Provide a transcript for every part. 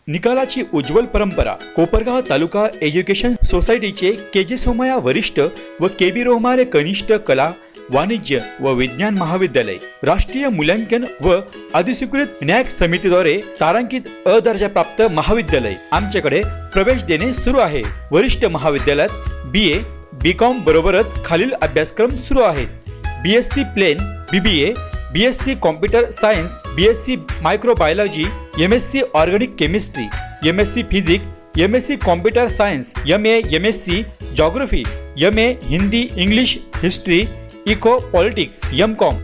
निकालाची उज्ज्वल परंपरा कोपरगाव तालुका एज्युकेशन सोसायटीचे के.जे. सोमय्या वरिष्ठ व के.बी. रोहमारे कनिष्ठ कला वाणिज्य व विज्ञान महाविद्यालय राष्ट्रीय मूल्यांकन व अधिस्वीकृत न्याय समितीद्वारे तारांकित अ दर्जा प्राप्त महाविद्यालय आमच्याकडे प्रवेश देणे सुरू आहे। वरिष्ठ महाविद्यालयात BA B.Com बरोबरच खालील अभ्यासक्रम सुरू आहेत। BSc plain, BBA, BSc computer science, BSc microbiology, MSc organic chemistry, MSc physics, MSc computer science, MA MSc geography, MA Hindi English history, eco politics, M.Com।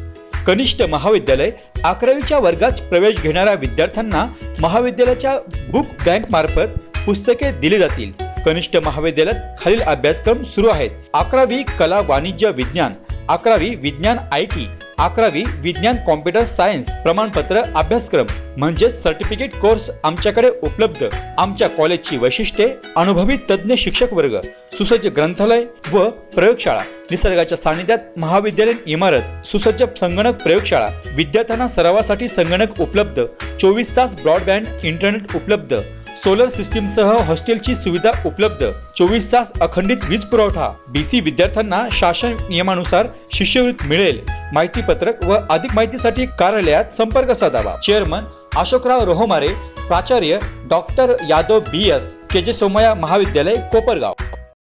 कनिष्ठ महाविद्यालय 11वीच्या वर्गात प्रवेश घेणाऱ्या विद्यार्थ्यांना महाविद्यालयाच्या बुक बँक मार्फत पुस्तके दिली जातील। कनिष्ठ महाविद्यालयात खालील अभ्यासक्रम सुरू आहेत। 11वी कला वाणिज्य विज्ञान, 11वी विज्ञान IT, 11वी विज्ञान कॉम्प्युटर सायन्स प्रमाणपत्र अभ्यासक्रम म्हणजे सर्टिफिकेट कोर्स आमच्याकडे उपलब्ध। आमच्या कॉलेजची वैशिष्ट्ये अनुभवी तज्ञ शिक्षक वर्ग, सुसज्ज ग्रंथालय व प्रयोगशाळा, निसर्गाच्या सानिध्यात महाविद्यालयीन इमारत, सुसज्ज संगणक प्रयोगशाळा, विद्यार्थ्यांना सरावासाठी संगणक उपलब्ध, 24 तास ब्रॉडबँड इंटरनेट उपलब्ध, सोलर सिस्टीम सह हॉस्टेलची सुविधा उपलब्ध, 24 तास अखंडित वीज पुरवठा, BC विद्यार्थ्यांना शासन नियमानुसार शिष्यवृत्ती मिळेल। माहिती पत्रक व अधिक माहितीसाठी कार्यालयात संपर्क साधावा। चेअरमन अशोकराव रोहमारे, प्राचार्य डॉक्टर यादव BS, के.जे. सोमय्या महाविद्यालय कोपरगाव।